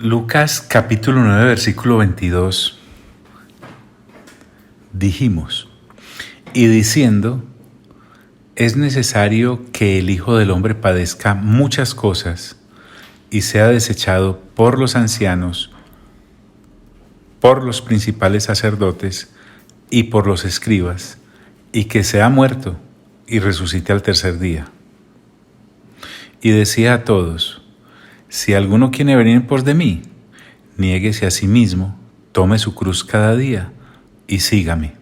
Lucas capítulo 9, versículo 22. Dijimos, y diciendo, es necesario que el Hijo del Hombre padezca muchas cosas y sea desechado por los ancianos, por los principales sacerdotes y por los escribas, y que sea muerto y resucite al tercer día. Y decía a todos, si alguno quiere venir en pos de mí, niéguese a sí mismo, tome su cruz cada día y sígame.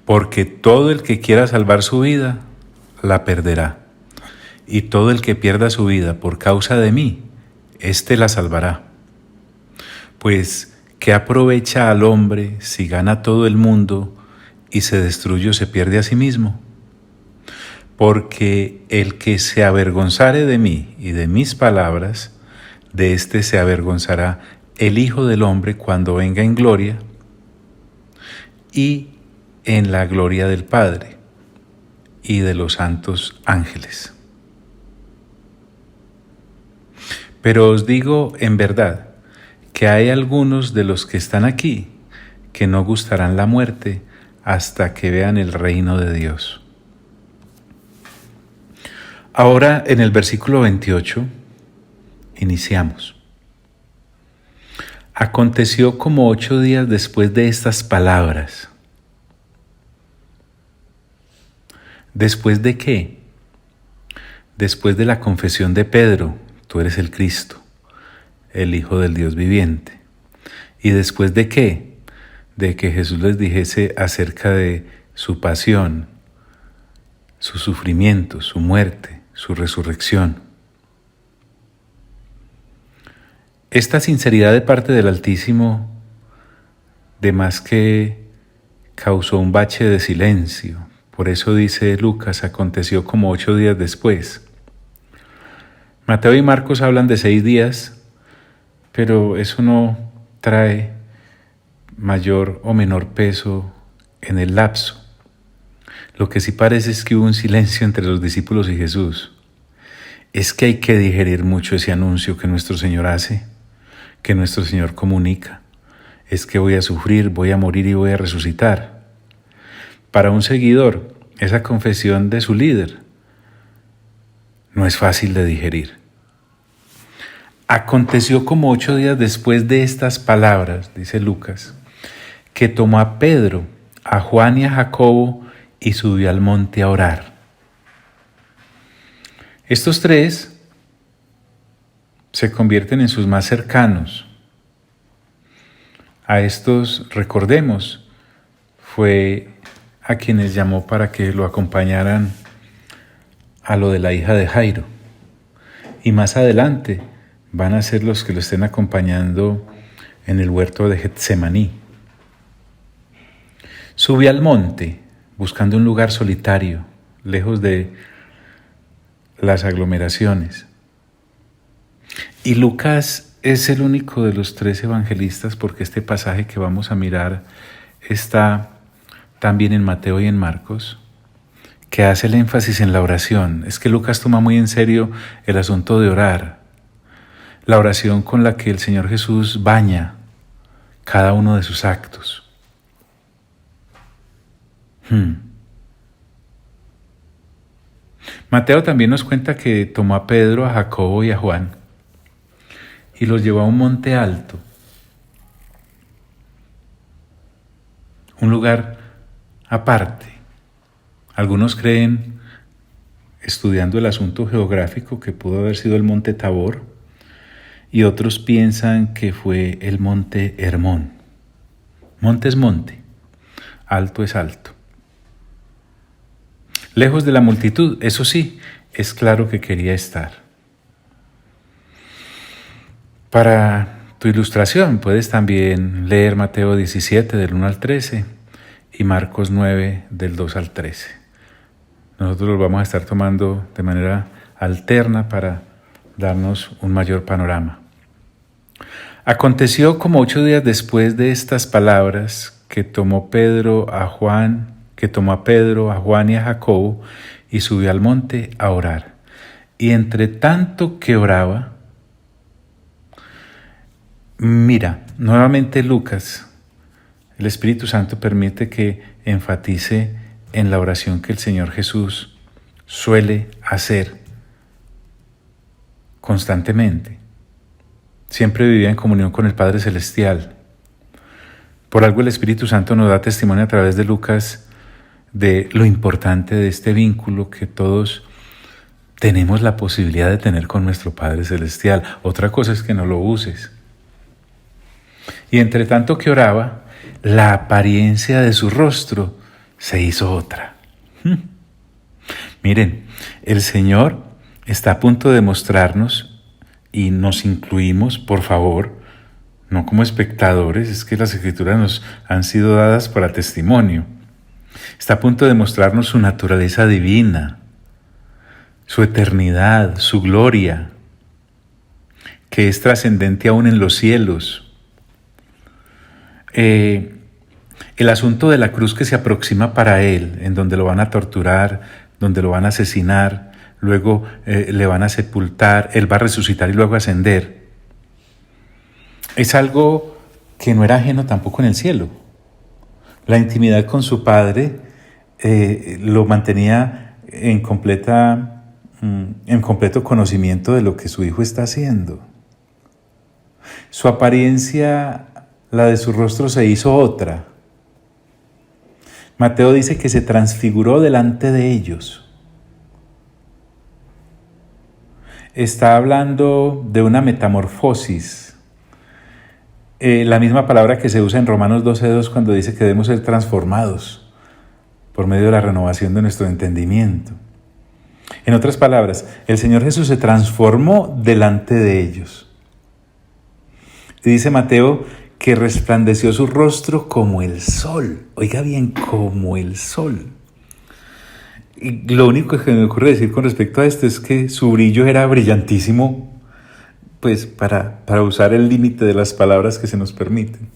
Porque todo el que quiera salvar su vida, la perderá. Y todo el que pierda su vida por causa de mí, éste la salvará. Pues, ¿qué aprovecha al hombre si gana todo el mundo y se destruye o se pierde a sí mismo? Porque el que se avergonzare de mí y de mis palabras, de éste se avergonzará el Hijo del Hombre cuando venga en gloria y en la gloria del Padre y de los santos ángeles. Pero os digo en verdad que hay algunos de los que están aquí que no gustarán la muerte hasta que vean el reino de Dios. Ahora en el versículo 28 iniciamos. Aconteció como 8 días después de estas palabras. ¿Después de qué? Después de la confesión de Pedro, tú eres el Cristo, el Hijo del Dios viviente. ¿Y después de qué? De que Jesús les dijese acerca de su pasión, su sufrimiento, su muerte, su resurrección. Esta sinceridad de parte del Altísimo, de más que causó un bache de silencio. Por eso dice Lucas, aconteció como 8 días después. Mateo y Marcos hablan de 6 días, pero eso no trae mayor o menor peso en el lapso. Lo que sí parece es que hubo un silencio entre los discípulos y Jesús. Es que hay que digerir mucho ese anuncio que nuestro Señor hace, que nuestro Señor comunica. Es que voy a sufrir, voy a morir y voy a resucitar. Para un seguidor, esa confesión de su líder no es fácil de digerir. Aconteció como 8 días después de estas palabras, dice Lucas, que tomó a Pedro, a Juan y a Jacobo y subió al monte a orar. Estos tres se convierten en sus más cercanos. A estos, recordemos, fue a quienes llamó para que lo acompañaran a lo de la hija de Jairo. Y más adelante van a ser los que lo estén acompañando en el huerto de Getsemaní. Sube al monte buscando un lugar solitario, lejos de las aglomeraciones. Y Lucas es el único de los 3 evangelistas, porque este pasaje que vamos a mirar está también en Mateo y en Marcos, que hace el énfasis en la oración. Es que Lucas toma muy en serio el asunto de orar, la oración con la que el Señor Jesús baña cada uno de sus actos. Mateo también nos cuenta que tomó a Pedro, a Jacobo y a Juan y los llevó a un monte alto, un lugar aparte. Algunos creen, estudiando el asunto geográfico, que pudo haber sido el monte Tabor, y otros piensan que fue el monte Hermón. Monte es monte, alto es alto. Lejos de la multitud, eso sí, es claro que quería estar. Para tu ilustración puedes también leer Mateo 17 del 1 al 13 y Marcos 9 del 2 al 13. Nosotros los vamos a estar tomando de manera alterna para darnos un mayor panorama. Aconteció como 8 días después de estas palabras que tomó a Pedro, a Juan y a Jacobo y subió al monte a orar. Y entre tanto que oraba, Mira, nuevamente Lucas, el Espíritu Santo permite que enfatice en la oración que el Señor Jesús suele hacer constantemente. Siempre vivía en comunión con el Padre Celestial. Por algo el Espíritu Santo nos da testimonio a través de Lucas de lo importante de este vínculo que todos tenemos la posibilidad de tener con nuestro Padre Celestial. Otra cosa es que no lo uses. Y entre tanto que oraba, la apariencia de su rostro se hizo otra. Miren, el Señor está a punto de mostrarnos, y nos incluimos, por favor, no como espectadores, es que las Escrituras nos han sido dadas para testimonio. Está a punto de mostrarnos su naturaleza divina, su eternidad, su gloria, que es trascendente aún en los cielos. El asunto de la cruz que se aproxima para él, en donde lo van a torturar, donde lo van a asesinar, luego le van a sepultar, él va a resucitar y luego ascender, es algo que no era ajeno tampoco en el cielo. La intimidad con su Padre lo mantenía en completo conocimiento de lo que su Hijo está haciendo. Su apariencia, la de su rostro, se hizo otra. Mateo dice que se transfiguró delante de ellos. Está hablando de una metamorfosis. La misma palabra que se usa en Romanos 12:2 cuando dice que debemos ser transformados por medio de la renovación de nuestro entendimiento. En otras palabras, el Señor Jesús se transformó delante de ellos. Y dice Mateo que resplandeció su rostro como el sol. Oiga bien, como el sol. Y lo único que me ocurre decir con respecto a esto es que su brillo era brillantísimo, pues para usar el límite de las palabras que se nos permiten.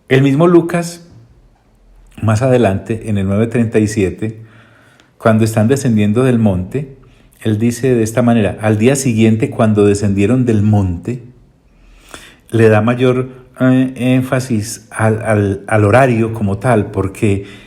El mismo Lucas, más adelante, en el 9:37, cuando están descendiendo del monte, él dice de esta manera: al día siguiente, cuando descendieron del monte, le da mayor énfasis al horario como tal, porque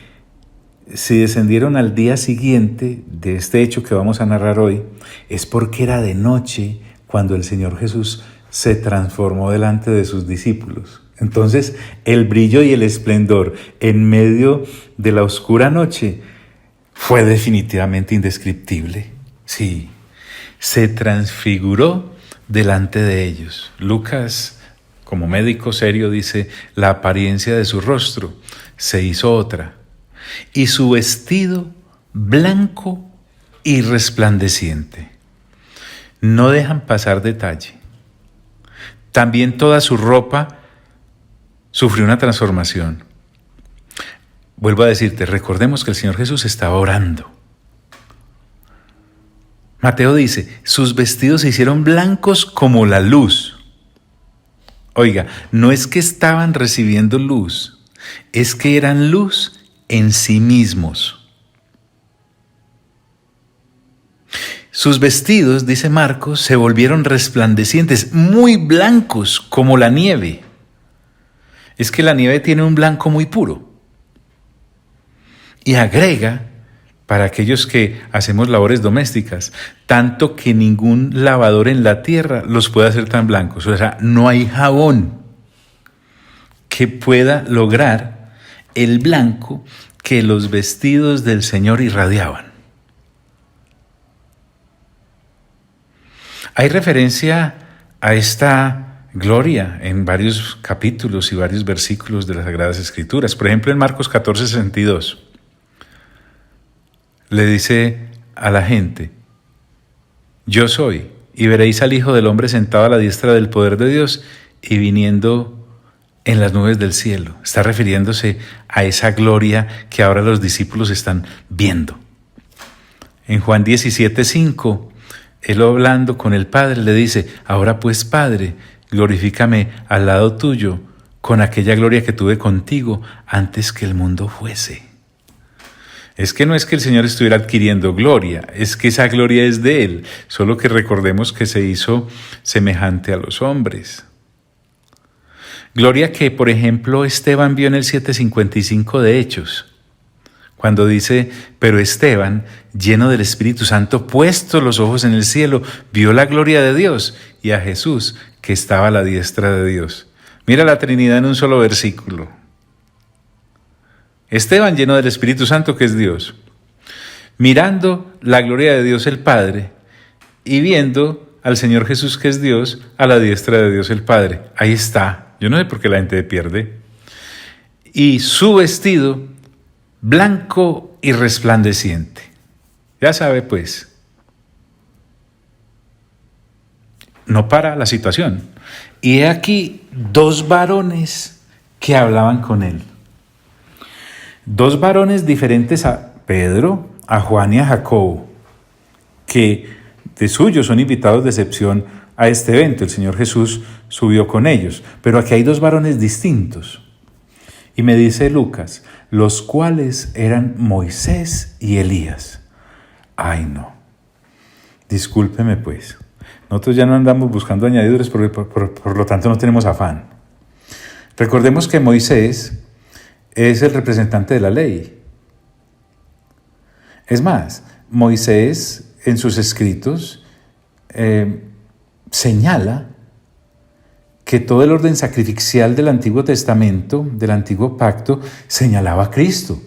si descendieron al día siguiente de este hecho que vamos a narrar hoy, es porque era de noche cuando el Señor Jesús se transformó delante de sus discípulos. Entonces, el brillo y el esplendor en medio de la oscura noche fue definitivamente indescriptible. Sí, se transfiguró delante de ellos. Lucas, como médico serio, dice: la apariencia de su rostro se hizo otra, y su vestido blanco y resplandeciente. No dejan pasar detalle. También toda su ropa sufrió una transformación. Vuelvo a decirte, recordemos que el Señor Jesús estaba orando. Mateo dice: sus vestidos se hicieron blancos como la luz. Oiga, no es que estaban recibiendo luz, es que eran luz en sí mismos. Sus vestidos, dice Marcos, se volvieron resplandecientes, muy blancos como la nieve. Es que la nieve tiene un blanco muy puro. Y agrega, para aquellos que hacemos labores domésticas, tanto que ningún lavador en la tierra los puede hacer tan blancos. O sea, no hay jabón que pueda lograr el blanco que los vestidos del Señor irradiaban. Hay referencia a esta gloria en varios capítulos y varios versículos de las Sagradas Escrituras. Por ejemplo, en Marcos 14:62, le dice a la gente: yo soy, y veréis al Hijo del Hombre sentado a la diestra del poder de Dios y viniendo en las nubes del cielo. Está refiriéndose a esa gloria que ahora los discípulos están viendo. En Juan 17:5, él hablando con el Padre le dice: ahora pues, Padre, glorifícame al lado tuyo con aquella gloria que tuve contigo antes que el mundo fuese. Es que no es que el Señor estuviera adquiriendo gloria, es que esa gloria es de Él, solo que recordemos que se hizo semejante a los hombres. Gloria que, por ejemplo, Esteban vio en el 7:55 de Hechos, cuando dice, pero Esteban, lleno del Espíritu Santo, puestos los ojos en el cielo, vio la gloria de Dios y a Jesús, que estaba a la diestra de Dios. Mira la Trinidad en un solo versículo. Esteban, lleno del Espíritu Santo, que es Dios, mirando la gloria de Dios el Padre y viendo al Señor Jesús, que es Dios, a la diestra de Dios el Padre. Ahí está. Yo no sé por qué la gente pierde. Y su vestido blanco y resplandeciente. Ya sabe, pues. No para la situación. Y he aquí 2 varones que hablaban con él. 2 varones diferentes a Pedro, a Juan y a Jacobo, que de suyo son invitados de excepción a este evento. El Señor Jesús subió con ellos. Pero aquí hay 2 varones distintos. Y me dice Lucas, los cuales eran Moisés y Elías. Ay, no. Discúlpeme, pues. Nosotros ya no andamos buscando añadiduras, por lo tanto no tenemos afán. Recordemos que Moisés es el representante de la ley. Es más, Moisés en sus escritos señala que todo el orden sacrificial del Antiguo Testamento, del Antiguo Pacto, señalaba a Cristo.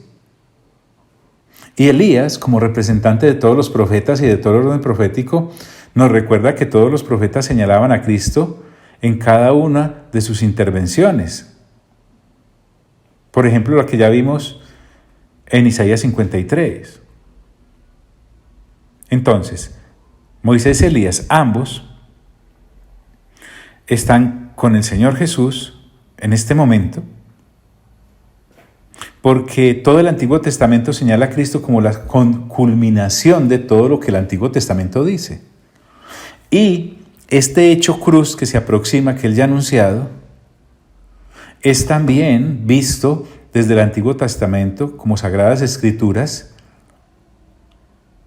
Y Elías, como representante de todos los profetas y de todo el orden profético, nos recuerda que todos los profetas señalaban a Cristo en cada una de sus intervenciones. Por ejemplo, lo que ya vimos en Isaías 53. Entonces, Moisés y Elías, ambos, están con el Señor Jesús en este momento, porque todo el Antiguo Testamento señala a Cristo como la culminación de todo lo que el Antiguo Testamento dice. Y este hecho cruz que se aproxima, que él ya ha anunciado, es también visto desde el Antiguo Testamento como Sagradas Escrituras,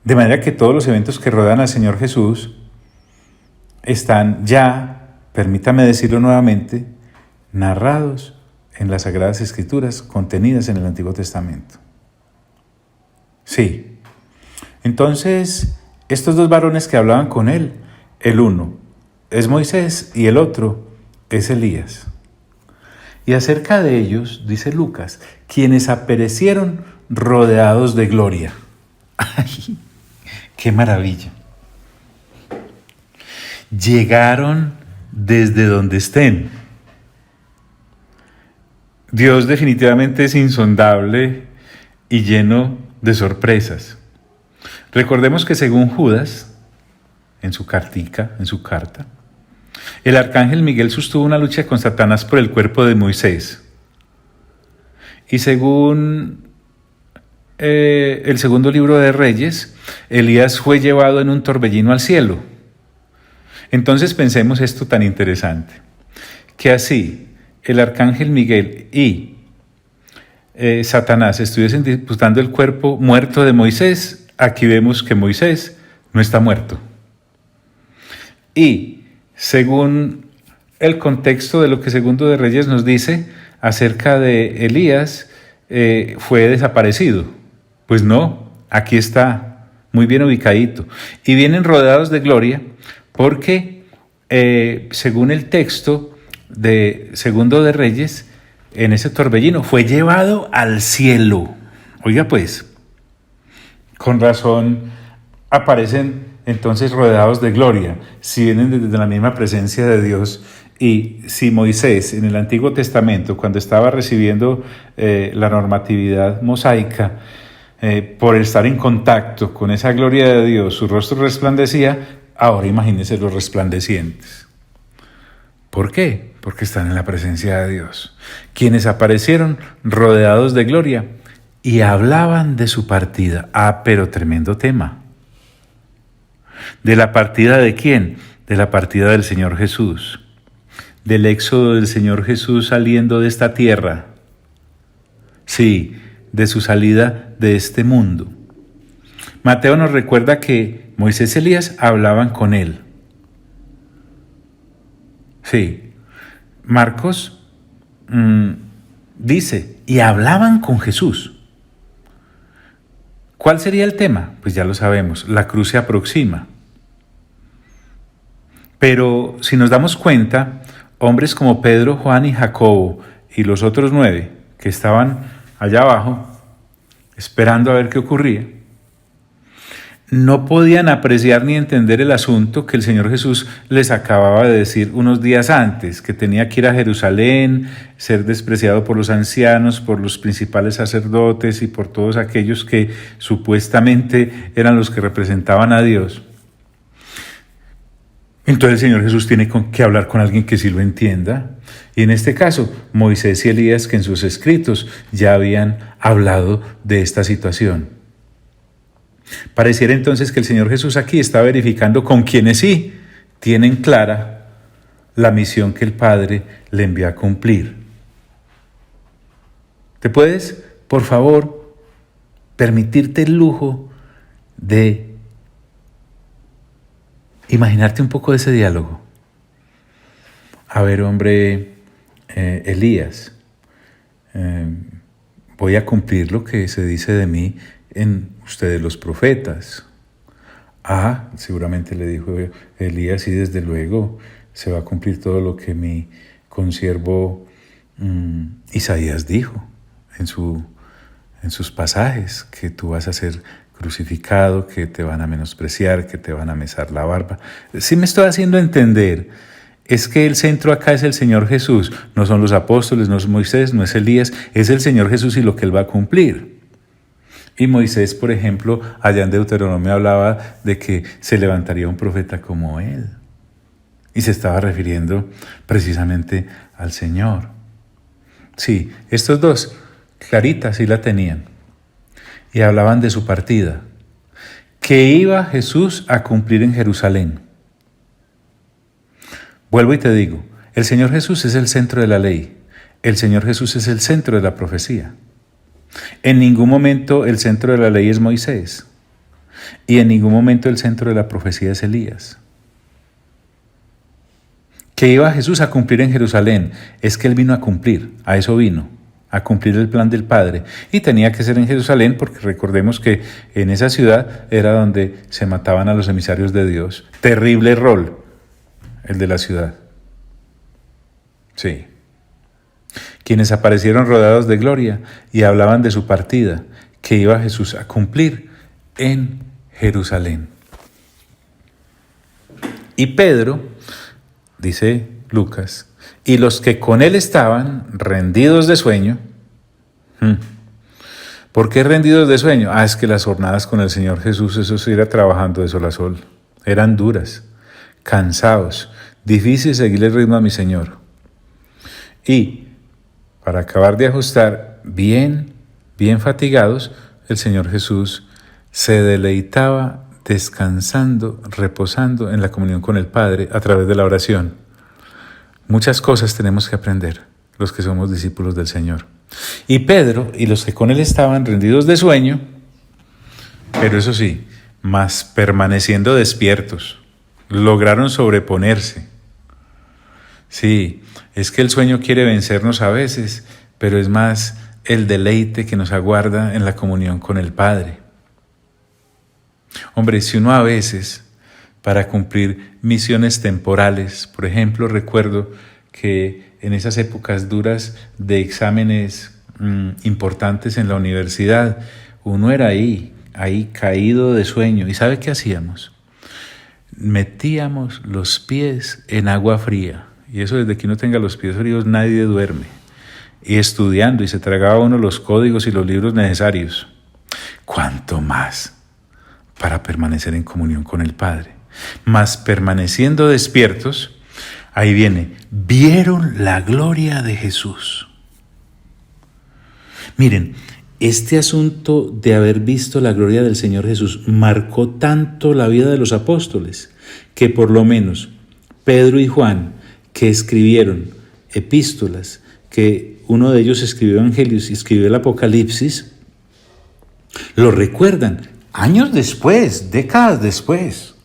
de manera que todos los eventos que rodean al Señor Jesús están ya, permítame decirlo nuevamente, narrados en las Sagradas Escrituras contenidas en el Antiguo Testamento. Sí. Entonces, estos 2 varones que hablaban con él, el uno es Moisés y el otro es Elías. Y acerca de ellos, dice Lucas, quienes aparecieron rodeados de gloria. ¡Ay, qué maravilla! Llegaron desde donde estén. Dios definitivamente es insondable y lleno de sorpresas. Recordemos que según Judas, en su carta, el arcángel Miguel sostuvo una lucha con Satanás por el cuerpo de Moisés. Y según el segundo libro de Reyes, Elías fue llevado en un torbellino al cielo. Entonces pensemos esto tan interesante, que así el arcángel Miguel y Satanás estuviesen disputando el cuerpo muerto de Moisés, aquí vemos que Moisés no está muerto. Y según el contexto de lo que Segundo de Reyes nos dice acerca de Elías, fue desaparecido. Pues no, aquí está muy bien ubicadito. Y vienen rodeados de gloria porque, según el texto de Segundo de Reyes, en ese torbellino fue llevado al cielo. Oiga pues, con razón aparecen entonces rodeados de gloria, si vienen desde la misma presencia de Dios. Y si Moisés en el Antiguo Testamento, cuando estaba recibiendo la normatividad mosaica, por estar en contacto con esa gloria de Dios, su rostro resplandecía, ahora imagínense los resplandecientes. ¿Por qué? Porque están en la presencia de Dios. Quienes aparecieron rodeados de gloria y hablaban de su partida. Ah, pero tremendo tema. ¿De la partida de quién? De la partida del Señor Jesús. Del éxodo del Señor Jesús saliendo de esta tierra. Sí, de su salida de este mundo. Mateo nos recuerda que Moisés y Elías hablaban con él. Sí. Marcos dice, y hablaban con Jesús. ¿Cuál sería el tema? Pues ya lo sabemos, la cruz se aproxima. Pero si nos damos cuenta, hombres como Pedro, Juan y Jacobo y los otros 9 que estaban allá abajo, esperando a ver qué ocurría, no podían apreciar ni entender el asunto que el Señor Jesús les acababa de decir unos días antes, que tenía que ir a Jerusalén, ser despreciado por los ancianos, por los principales sacerdotes y por todos aquellos que supuestamente eran los que representaban a Dios. Entonces el Señor Jesús tiene que hablar con alguien que sí lo entienda. Y en este caso, Moisés y Elías, que en sus escritos ya habían hablado de esta situación. Pareciera entonces que el Señor Jesús aquí está verificando con quienes sí tienen clara la misión que el Padre le envió a cumplir. ¿Te puedes, por favor, permitirte el lujo de imaginarte un poco de ese diálogo? A ver, hombre, Elías, voy a cumplir lo que se dice de mí en ustedes los profetas. Seguramente le dijo Elías, y desde luego se va a cumplir todo lo que mi consiervo Isaías dijo en sus pasajes, que tú vas a ser crucificado, que te van a menospreciar, que te van a mesar la barba. Sí me estoy haciendo entender. Es que el centro acá es el Señor Jesús, no son los apóstoles, no es Moisés, no es Elías, es el Señor Jesús y lo que Él va a cumplir. Y Moisés, por ejemplo, allá en Deuteronomio hablaba de que se levantaría un profeta como él. Y se estaba refiriendo precisamente al Señor. Sí, estos dos, clarita, sí la tenían. Y hablaban de su partida, que iba Jesús a cumplir en Jerusalén. Vuelvo y te digo, el Señor Jesús es el centro de la ley. El Señor Jesús es el centro de la profecía. En ningún momento el centro de la ley es Moisés. Y en ningún momento el centro de la profecía es Elías. Que iba Jesús a cumplir en Jerusalén, es que Él vino a cumplir, a eso vino, a cumplir el plan del Padre. Y tenía que ser en Jerusalén porque recordemos que en esa ciudad era donde se mataban a los emisarios de Dios. Terrible rol, el de la ciudad. Sí. Quienes aparecieron rodeados de gloria y hablaban de su partida, que iba Jesús a cumplir en Jerusalén. Y Pedro, dice Lucas, y los que con él estaban rendidos de sueño. ¿Por qué rendidos de sueño? Es que las jornadas con el Señor Jesús, eso se era trabajando de sol a sol. Eran duras, cansados, difícil seguir el ritmo a mi Señor. Y para acabar de ajustar, bien fatigados, el Señor Jesús se deleitaba descansando, reposando en la comunión con el Padre a través de la oración. Muchas cosas tenemos que aprender, los que somos discípulos del Señor. Y Pedro y los que con él estaban rendidos de sueño, pero eso sí, mas permaneciendo despiertos, lograron sobreponerse. Sí, es que el sueño quiere vencernos a veces, pero es más el deleite que nos aguarda en la comunión con el Padre. Hombre, si uno a veces, para cumplir misiones temporales, por ejemplo, recuerdo que en esas épocas duras de exámenes importantes en la universidad, uno era ahí caído de sueño. ¿Y sabe qué hacíamos? Metíamos los pies en agua fría. Y eso, desde que uno tenga los pies fríos, nadie duerme. Y estudiando, y se tragaba uno los códigos y los libros necesarios. ¿Cuánto más para permanecer en comunión con el Padre? Mas permaneciendo despiertos, ahí viene, vieron la gloria de Jesús. Miren, este asunto de haber visto la gloria del Señor Jesús marcó tanto la vida de los apóstoles, que por lo menos Pedro y Juan, que escribieron epístolas, que uno de ellos escribió Evangelios y escribió el Apocalipsis, Lo recuerdan años después, décadas después.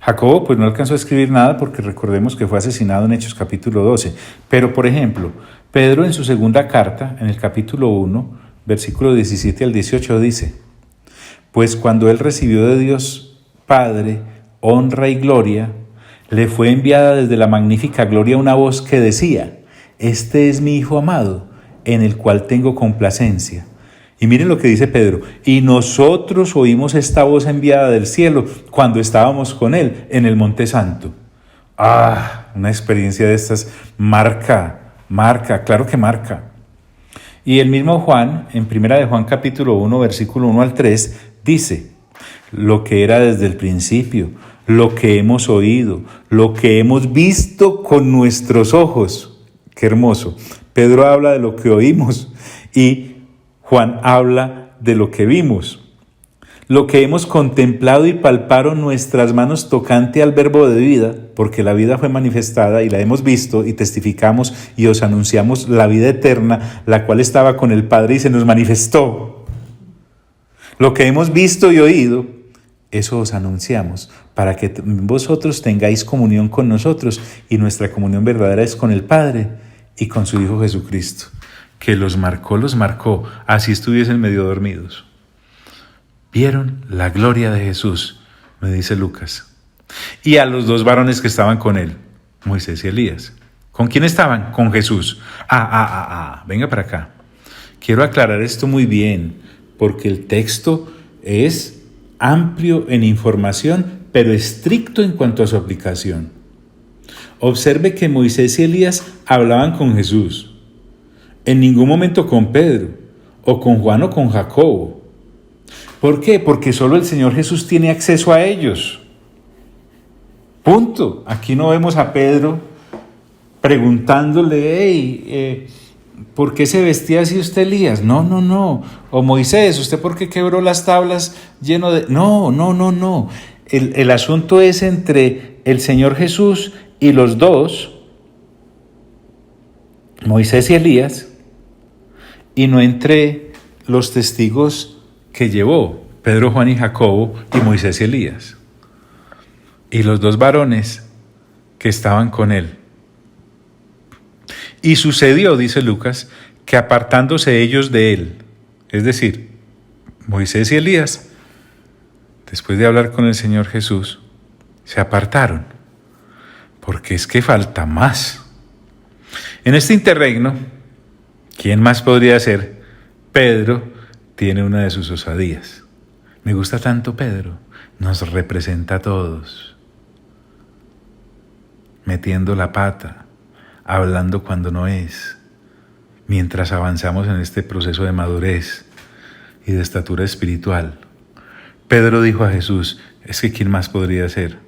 Jacobo pues no alcanzó a escribir nada porque recordemos que fue asesinado en Hechos capítulo 12. Pero por ejemplo, Pedro en su segunda carta, en el capítulo 1, versículo 17 al 18 dice: pues cuando él recibió de Dios Padre honra y gloria, le fue enviada desde la magnífica gloria una voz que decía: este es mi Hijo amado, en el cual tengo complacencia. Y miren lo que dice Pedro: y nosotros oímos esta voz enviada del cielo cuando estábamos con él en el Monte Santo. Una experiencia de estas marca, claro que marca. Y el mismo Juan, en 1 de Juan capítulo 1, versículo 1 al 3, dice: lo que era desde el principio, lo que hemos oído, lo que hemos visto con nuestros ojos. Qué hermoso. Pedro habla de lo que oímos y Juan habla de lo que vimos. Lo que hemos contemplado y palparon nuestras manos tocante al verbo de vida, porque la vida fue manifestada y la hemos visto y testificamos y os anunciamos la vida eterna, la cual estaba con el Padre y se nos manifestó. Lo que hemos visto y oído, eso os anunciamos, para que vosotros tengáis comunión con nosotros, y nuestra comunión verdadera es con el Padre y con su Hijo Jesucristo, que los marcó, así estuviesen medio dormidos. Vieron la gloria de Jesús, me dice Lucas. Y a los dos varones que estaban con él, Moisés y Elías. ¿Con quién estaban? Con Jesús. Venga para acá. Quiero aclarar esto muy bien, porque el texto es amplio en información, pero estricto en cuanto a su aplicación. Observe que Moisés y Elías hablaban con Jesús. En ningún momento con Pedro, o con Juan o con Jacobo. ¿Por qué? Porque solo el Señor Jesús tiene acceso a ellos. Punto. Aquí no vemos a Pedro preguntándole: ¿por qué se vestía así usted, Elías? No. O Moisés, ¿usted por qué quebró las tablas lleno de...? No. El asunto es entre el Señor Jesús y los dos, Moisés y Elías, y no entre los testigos que llevó Pedro, Juan y Jacobo, y Moisés y Elías, y los dos varones que estaban con él. Y sucedió, dice Lucas, que apartándose ellos de él, es decir, Moisés y Elías, después de hablar con el Señor Jesús, se apartaron, porque es que falta más. En este interregno, ¿quién más podría ser? Pedro tiene una de sus osadías. Me gusta tanto Pedro, nos representa a todos, metiendo la pata, hablando cuando no es, mientras avanzamos en este proceso de madurez y de estatura espiritual. Pedro dijo a Jesús: es que ¿quién más podría ser?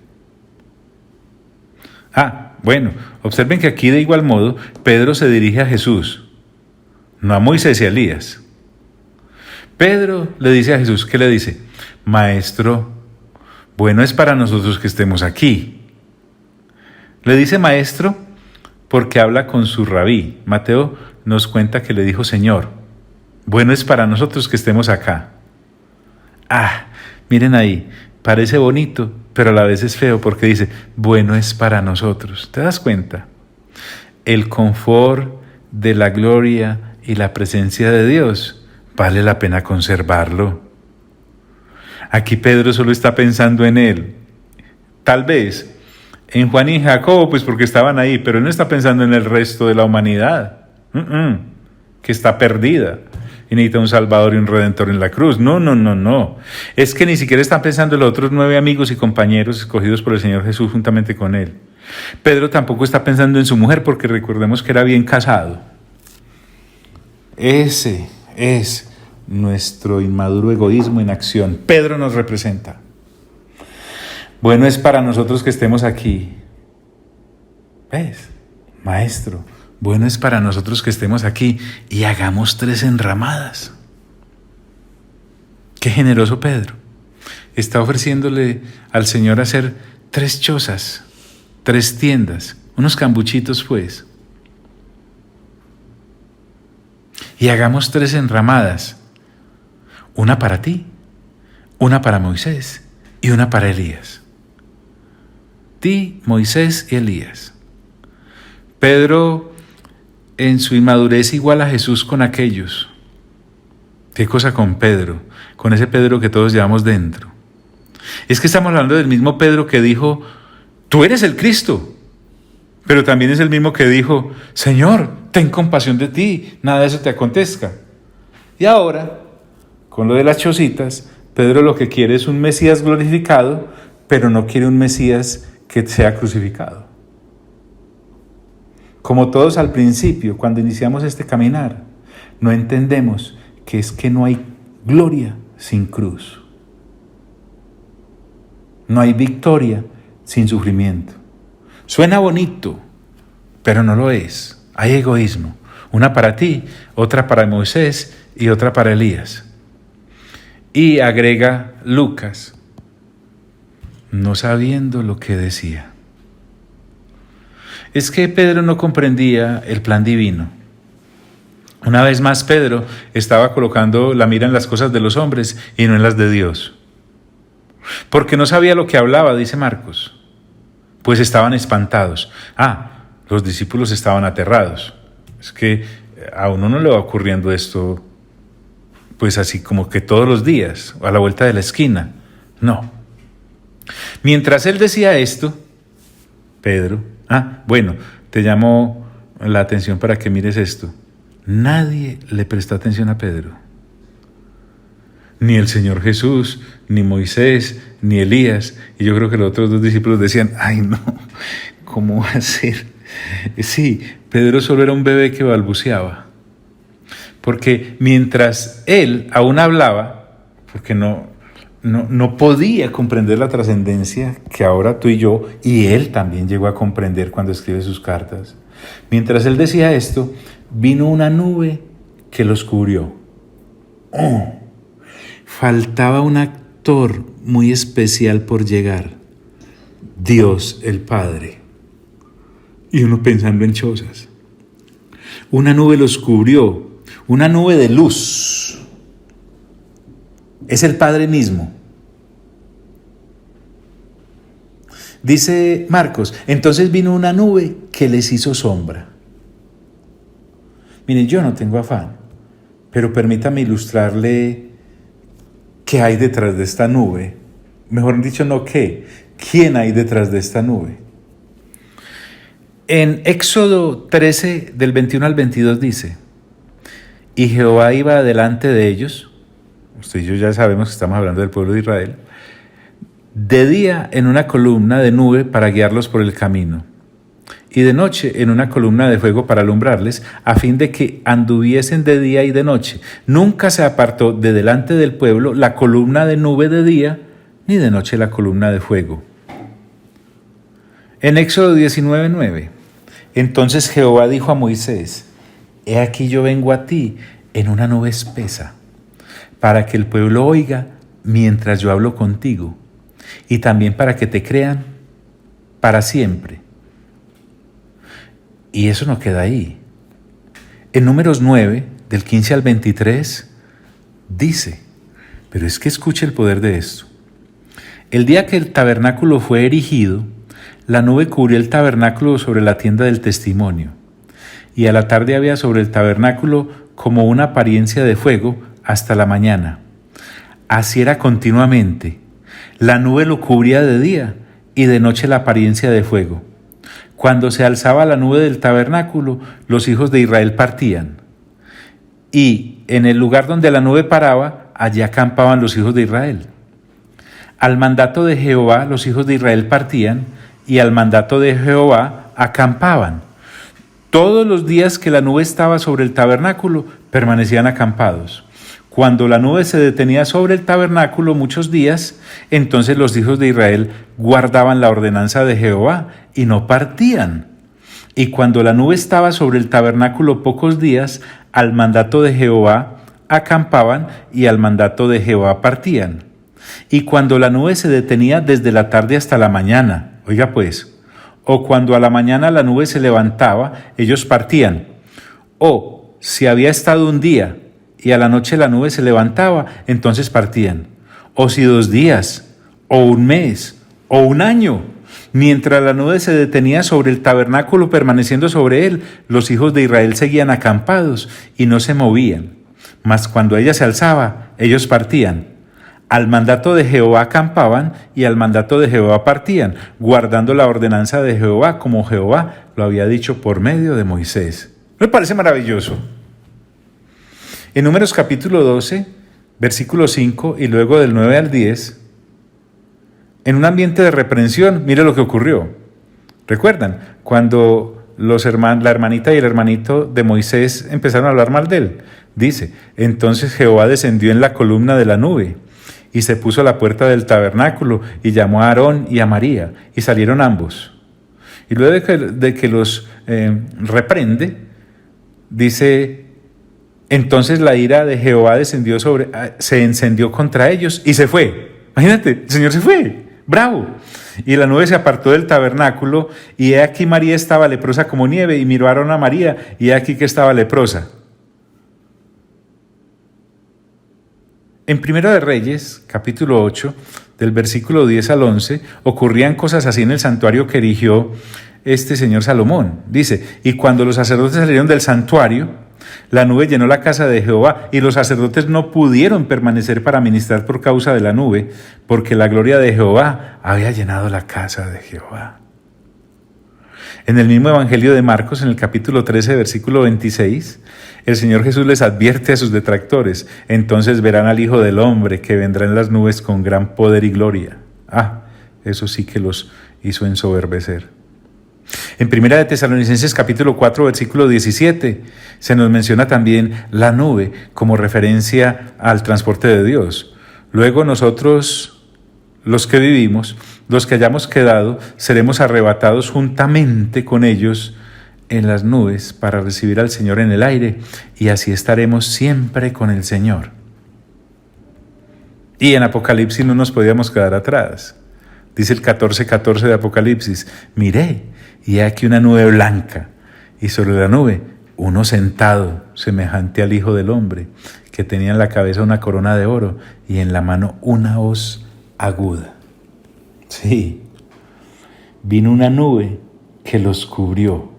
Bueno, observen que aquí de igual modo Pedro se dirige a Jesús, no a Moisés y a Elías. Pedro le dice a Jesús, ¿qué le dice? Maestro, bueno es para nosotros que estemos aquí. Le dice maestro porque habla con su rabí. Mateo nos cuenta que le dijo Señor. Bueno es para nosotros que estemos acá. Miren ahí, parece bonito, pero a la vez es feo porque dice, bueno es para nosotros. ¿Te das cuenta? El confort de la gloria y la presencia de Dios vale la pena conservarlo. Aquí Pedro solo está pensando en él. Tal vez en Juan y Jacobo, pues porque estaban ahí, pero él no está pensando en el resto de la humanidad, que está perdida y necesita un Salvador y un Redentor en la cruz. No. Es que ni siquiera están pensando en los otros 9 amigos y compañeros escogidos por el Señor Jesús juntamente con él. Pedro tampoco está pensando en su mujer, porque recordemos que era bien casado. Ese es nuestro inmaduro egoísmo en acción. Pedro nos representa. Bueno es para nosotros que estemos aquí. ¿Ves? Maestro, bueno es para nosotros que estemos aquí y hagamos 3 enramadas. Qué generoso Pedro. Está ofreciéndole al Señor hacer 3 chozas, 3 tiendas, unos cambuchitos pues. Y hagamos 3 enramadas. una para ti, una para Moisés y una para Elías. Ti, Moisés y Elías. Pedro, en su inmadurez, iguala a Jesús con aquellos. ¿Qué cosa con Pedro? Con ese Pedro que todos llevamos dentro. Es que estamos hablando del mismo Pedro que dijo, tú eres el Cristo. Pero también es el mismo que dijo, Señor, ten compasión de ti, nada de eso te acontezca. Y ahora, con lo de las chocitas, Pedro lo que quiere es un Mesías glorificado, pero no quiere un Mesías que sea crucificado. Como todos al principio, cuando iniciamos este caminar, no entendemos que es que no hay gloria sin cruz. No hay victoria sin sufrimiento. Suena bonito, pero no lo es. Hay egoísmo. Una para ti, otra para Moisés y otra para Elías. Y agrega Lucas, no sabiendo lo que decía. Es que Pedro no comprendía el plan divino. Una vez más, Pedro estaba colocando la mira en las cosas de los hombres y no en las de Dios. Porque no sabía lo que hablaba, dice Marcos. Pues estaban espantados. Los discípulos estaban aterrados. Es que a uno no le va ocurriendo esto, pues así como que todos los días, a la vuelta de la esquina. No. Mientras él decía esto, Pedro, te llamo la atención para que mires esto. Nadie le prestó atención a Pedro. Ni el Señor Jesús, ni Moisés, ni Elías. Y yo creo que los otros dos discípulos decían, ay no, ¿cómo va a ser? Sí, Pedro solo era un bebé que balbuceaba. Porque mientras él aún hablaba, porque no podía comprender la trascendencia que ahora tú y yo, y él también llegó a comprender cuando escribe sus cartas. Mientras él decía esto, vino una nube que los cubrió. Faltaba un actor muy especial por llegar, Dios el Padre. Y uno pensando en chozas. Una nube los cubrió, una nube de luz. Es el Padre mismo. Dice Marcos, entonces vino una nube que les hizo sombra. Miren, yo no tengo afán, pero permítame ilustrarle qué hay detrás de esta nube. Mejor dicho, no qué, quién hay detrás de esta nube. En Éxodo 13, del 21 al 22 dice, y Jehová iba delante de ellos, usted y yo ya sabemos que estamos hablando del pueblo de Israel, de día en una columna de nube para guiarlos por el camino, y de noche en una columna de fuego para alumbrarles, a fin de que anduviesen de día y de noche. Nunca se apartó de delante del pueblo la columna de nube de día, ni de noche la columna de fuego. En Éxodo 19:9, entonces Jehová dijo a Moisés, he aquí yo vengo a ti en una nube espesa, para que el pueblo oiga mientras yo hablo contigo, y también para que te crean para siempre. Y eso no queda ahí. En Números 9, del 15 al 23, dice, pero es que escuche el poder de esto. El día que el tabernáculo fue erigido, la nube cubrió el tabernáculo sobre la tienda del testimonio, y a la tarde había sobre el tabernáculo como una apariencia de fuego hasta la mañana. Así era continuamente. La nube lo cubría de día y de noche la apariencia de fuego. Cuando se alzaba la nube del tabernáculo, los hijos de Israel partían. Y en el lugar donde la nube paraba, allí acampaban los hijos de Israel. Al mandato de Jehová, los hijos de Israel partían, y al mandato de Jehová acampaban. Todos los días que la nube estaba sobre el tabernáculo, permanecían acampados. Cuando la nube se detenía sobre el tabernáculo muchos días, entonces los hijos de Israel guardaban la ordenanza de Jehová y no partían. Y cuando la nube estaba sobre el tabernáculo pocos días, al mandato de Jehová acampaban y al mandato de Jehová partían. Y cuando la nube se detenía desde la tarde hasta la mañana, oiga pues, o cuando a la mañana la nube se levantaba, ellos partían. O si había estado un día y a la noche la nube se levantaba, entonces partían. O si 2 días, o 1 mes, o 1 año, mientras la nube se detenía sobre el tabernáculo permaneciendo sobre él, los hijos de Israel seguían acampados y no se movían. Mas cuando ella se alzaba, ellos partían. Al mandato de Jehová acampaban y al mandato de Jehová partían, guardando la ordenanza de Jehová como Jehová lo había dicho por medio de Moisés. ¿Me parece maravilloso? En Números capítulo 12, versículo 5 y luego del 9 al 10, en un ambiente de reprensión, mire lo que ocurrió. ¿Recuerdan? Cuando la hermanita y el hermanito de Moisés empezaron a hablar mal de él. Dice, entonces Jehová descendió en la columna de la nube y se puso a la puerta del tabernáculo y llamó a Aarón y a María y salieron ambos. Y luego de que los reprende, dice, entonces la ira de Jehová se encendió contra ellos y se fue. Imagínate, el Señor se fue, bravo. Y la nube se apartó del tabernáculo y he aquí María estaba leprosa como nieve y miró a Aarón a María y he aquí que estaba leprosa. En Primera de Reyes, capítulo 8, del versículo 10 al 11, ocurrían cosas así en el santuario que erigió este señor Salomón. Dice, y cuando los sacerdotes salieron del santuario, la nube llenó la casa de Jehová, y los sacerdotes no pudieron permanecer para ministrar por causa de la nube, porque la gloria de Jehová había llenado la casa de Jehová. En el mismo Evangelio de Marcos, en el capítulo 13, versículo 26, el Señor Jesús les advierte a sus detractores, entonces verán al Hijo del Hombre que vendrá en las nubes con gran poder y gloria. Eso sí que los hizo ensoberbecer. En Primera de Tesalonicenses capítulo 4, versículo 17, se nos menciona también la nube como referencia al transporte de Dios. Luego nosotros, los que vivimos, los que hayamos quedado, seremos arrebatados juntamente con ellos en las nubes para recibir al Señor en el aire, y así estaremos siempre con el Señor. Y en Apocalipsis no nos podíamos quedar atrás. Dice el 14:14 de Apocalipsis, miré, y he aquí una nube blanca, y sobre la nube uno sentado, semejante al Hijo del Hombre, que tenía en la cabeza una corona de oro y en la mano una hoz aguda. Sí, vino una nube que los cubrió.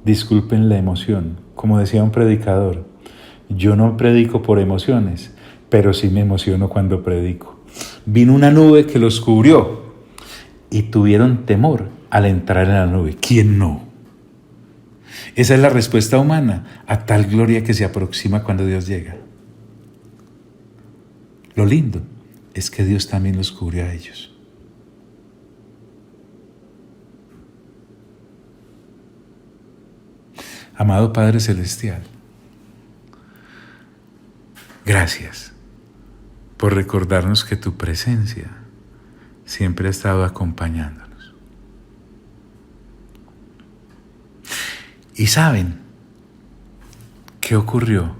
Disculpen la emoción, como decía un predicador, yo no predico por emociones, pero sí me emociono cuando predico. Vino una nube que los cubrió y tuvieron temor al entrar en la nube. ¿Quién no? Esa es la respuesta humana a tal gloria que se aproxima cuando Dios llega. Lo lindo es que Dios también los cubrió a ellos. Amado Padre Celestial, gracias por recordarnos que tu presencia siempre ha estado acompañándonos. ¿Y saben qué ocurrió?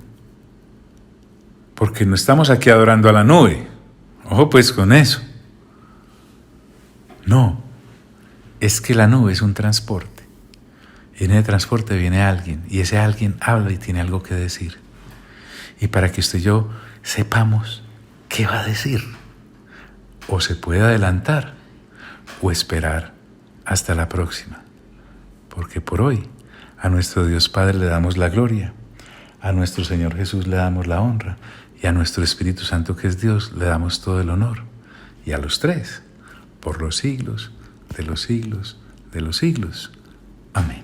Porque no estamos aquí adorando a la nube. Ojo pues con eso. No, es que la nube es un transporte. Y en el transporte viene alguien, y ese alguien habla y tiene algo que decir. Y para que usted y yo sepamos qué va a decir, o se puede adelantar, o esperar hasta la próxima. Porque por hoy, a nuestro Dios Padre le damos la gloria, a nuestro Señor Jesús le damos la honra, y a nuestro Espíritu Santo, que es Dios, le damos todo el honor. Y a los tres, por los siglos de los siglos de los siglos. Amén.